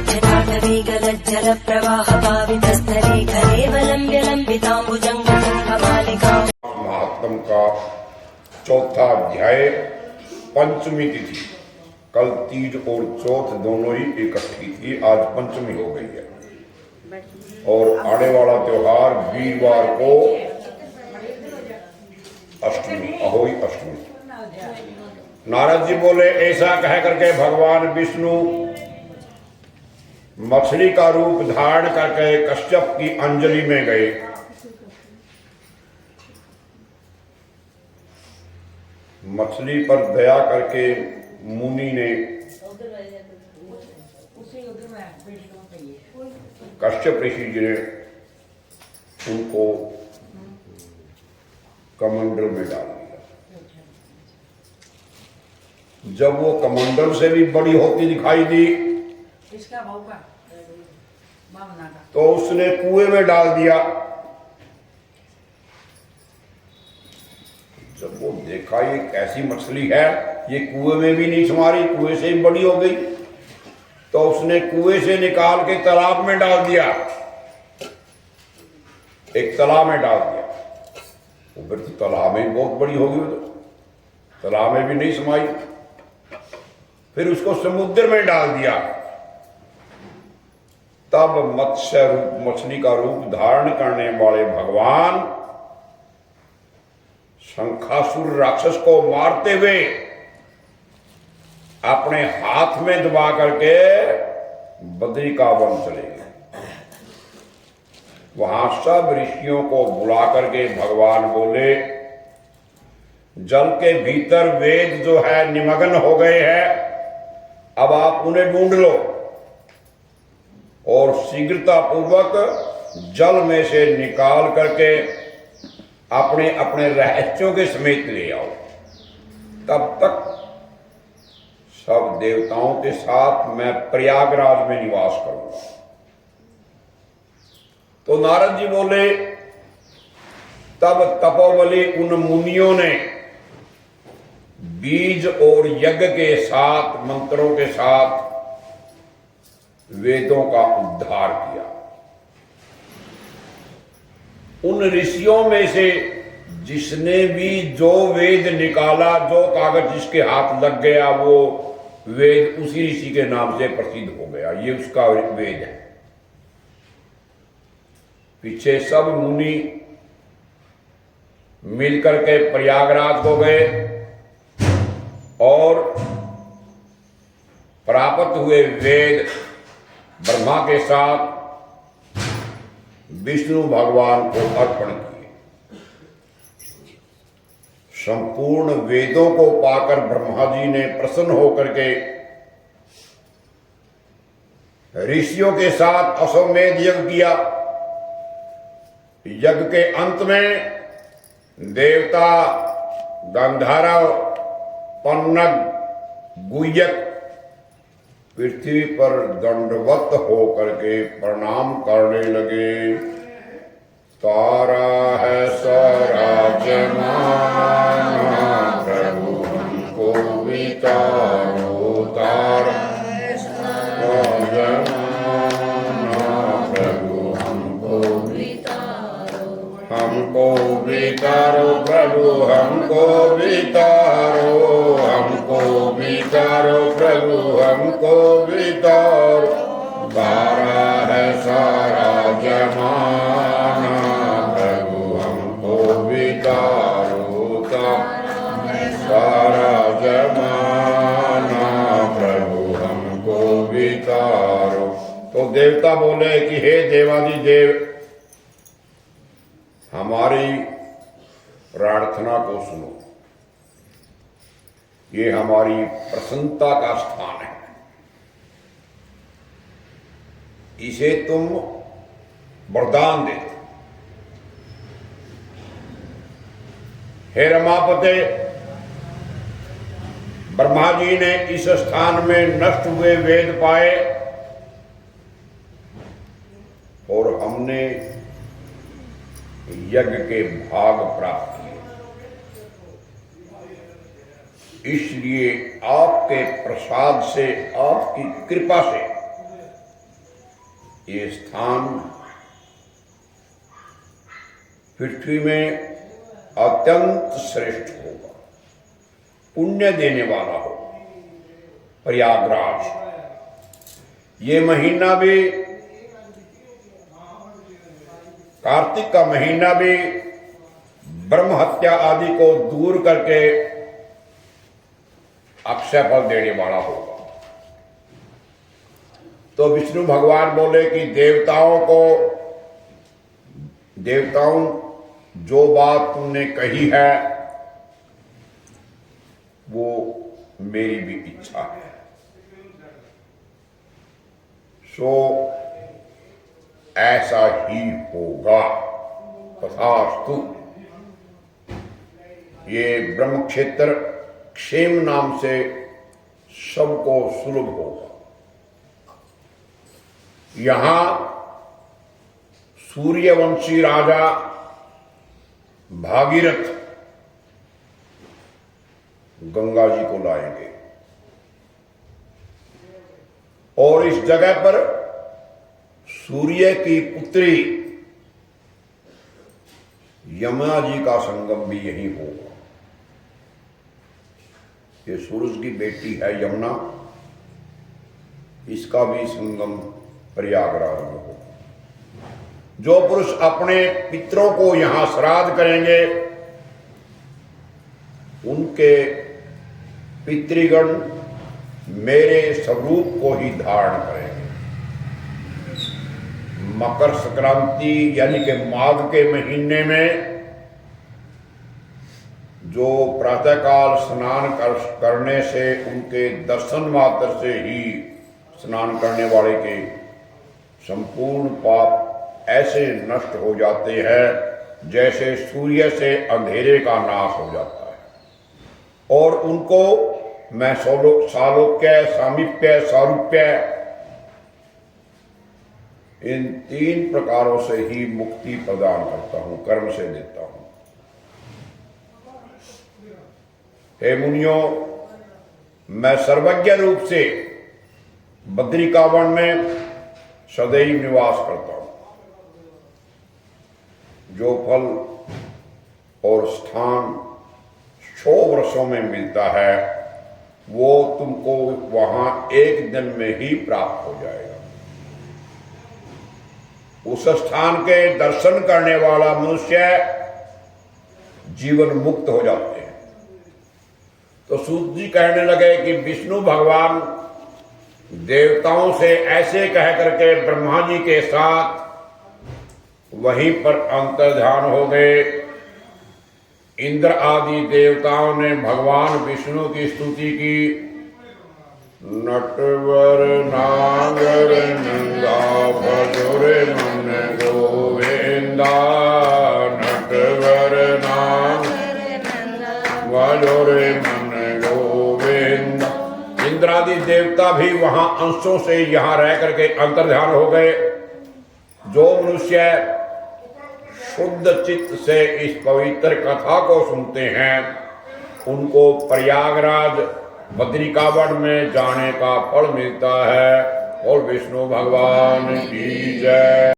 जल प्रवाह पावितस्थले कलेवलम्ब्य लम्बिताम्बुजङ्गमालिका। महात्म का चौथा अध्याय पंचमी तिथि। कल तीज और चौथ दोनों ही इकट्ठी थी, आज पंचमी हो गई है और आने वाला त्योहार वीरवार को अष्टमी, अहोई अष्टमी। नारद जी बोले, ऐसा कह करके भगवान विष्णु मछली का रूप धारण करके कश्यप की अंजलि में गए। मछली पर दया करके मुनि ने कश्यप ऋषि जी ने उनको कमंडल में डाल दिया। जब वो कमंडल से भी बड़ी होती दिखाई दी तो उसने कुएं में डाल दिया। जब वो देखा ये कैसी मछली है, ये कुएं में भी नहीं समारी, कुएं से ही बड़ी हो गई, तो उसने कुएं से निकाल के तालाब में डाल दिया। एक तालाब में डाल दिया, वो फिर तो तालाब में बहुत बड़ी होगी, तो तालाब में भी नहीं समाई। फिर उसको समुद्र में डाल दिया। तब मत्स्य रूप, मछली का रूप धारण करने वाले भगवान शंखासुर राक्षस को मारते हुए अपने हाथ में दबा करके बद्री का वन चले गए। वहां सब ऋषियों को बुला करके भगवान बोले, जल के भीतर वेद जो है निमग्न हो गए हैं, अब आप उन्हें ढूंढ लो और शीघ्रता पूर्वक जल में से निकाल करके अपने अपने रहस्यों के समेत ले आओ। तब तक सब देवताओं के साथ मैं प्रयागराज में निवास करूंगा। तो नारद जी बोले, तब तपोबली उन मुनियों ने बीज और यज्ञ के साथ, मंत्रों के साथ वेदों का उद्धार किया। उन ऋषियों में से जिसने भी जो वेद निकाला, जो कागज जिसके हाथ लग गया, वो वेद उसी ऋषि के नाम से प्रसिद्ध हो गया। ये उसका वेद है। पीछे सब मुनि मिलकर के प्रयागराज को गए और प्राप्त हुए वेद ब्रह्मा के साथ विष्णु भगवान को अर्पण किए। संपूर्ण वेदों को पाकर ब्रह्मा जी ने प्रसन्न होकर के ऋषियों के साथ अश्वमेध यज्ञ किया। यज्ञ के अंत में देवता, गंधर्व, पन्नग, गुह्यक पृथ्वी पर दंडवत होकर के प्रणाम करने लगे। तारा है स्वराजमाना, प्रभु हमको वितारो। तारा है स्वराजमाना, प्रभु हमको वितारो। हमको वितारो प्रभु, हमको वितारो। हमको वितारो प्रभु, हमको वितारो। तारा है सारा जमाना, प्रभु हमको वितारो। सारा जमाना, प्रभु हमको वितारो। तो देवता बोले कि हे देवादिदेव, हमारी प्रार्थना को सुनो। ये हमारी प्रसन्नता का स्थान है, इसे तुम वरदान दे। हे रमापते, ब्रह्मा जी ने इस स्थान में नष्ट हुए वेद पाए और हमने यज्ञ के भाग प्राप्त किए। इसलिए आपके प्रसाद से, आपकी कृपा से ये स्थान पृथ्वी में अत्यंत श्रेष्ठ होगा, पुण्य देने वाला हो। प्रयागराज, ये महीना भी, कार्तिक का महीना भी ब्रह्म हत्या आदि को दूर करके अक्षय फल देने वाला होगा। तो विष्णु भगवान बोले कि देवताओं जो बात तुमने कही है वो मेरी भी इच्छा है, सो ऐसा ही होगा, तथास्तु। ये ब्रह्म क्षेत्र क्षेम नाम से सबको सुलभ होगा। यहां सूर्यवंशी राजा भागीरथ गंगा जी को लाएंगे और इस जगह पर सूर्य की पुत्री यमुना जी का संगम भी यही होगा। ये सूरज की बेटी है यमुना, इसका भी संगम प्रयागराज में होगा। जो पुरुष अपने पितरों को यहां श्राद्ध करेंगे उनके पितृगण मेरे स्वरूप को ही धारण करेंगे। मकर संक्रांति यानी कि माघ के महीने में जो प्रातःकाल स्नान करने से उनके दर्शन मात्र से ही स्नान करने वाले के संपूर्ण पाप ऐसे नष्ट हो जाते हैं जैसे सूर्य से अंधेरे का नाश हो जाता है, और उनको मैं सालोक्य, सामीप्य, सारूप्य इन 3 प्रकारों से ही मुक्ति प्रदान करता हूं, कर्म से देता हूं। हे मुनियों, मैं सर्वज्ञ रूप से बद्रिकावन में सदैव निवास करता हूं। जो फल और स्थान 100 वर्षों में मिलता है वो तुमको वहां एक दिन में ही प्राप्त हो जाएगा। उस स्थान के दर्शन करने वाला मनुष्य जीवन मुक्त हो जाते हैं। तो सूत जी कहने लगे कि विष्णु भगवान देवताओं से ऐसे कह करके ब्रह्मा जी के साथ वहीं पर अंतर्ध्यान हो गए। इंद्र आदि देवताओं ने भगवान विष्णु की स्तुति की। नटवर नागर नंदा भजोरे मन गोविंदा, नटवर नागर भजोरे मन गोविंदा। इंद्रादि देवता भी वहां अंशों से यहां रह करके अंतर्ध्यान हो गए। जो मनुष्य शुद्ध चित्त से इस पवित्र कथा को सुनते हैं उनको प्रयागराज बद्रिकावन में जाने का फल मिलता है। और विष्णु भगवान की जय।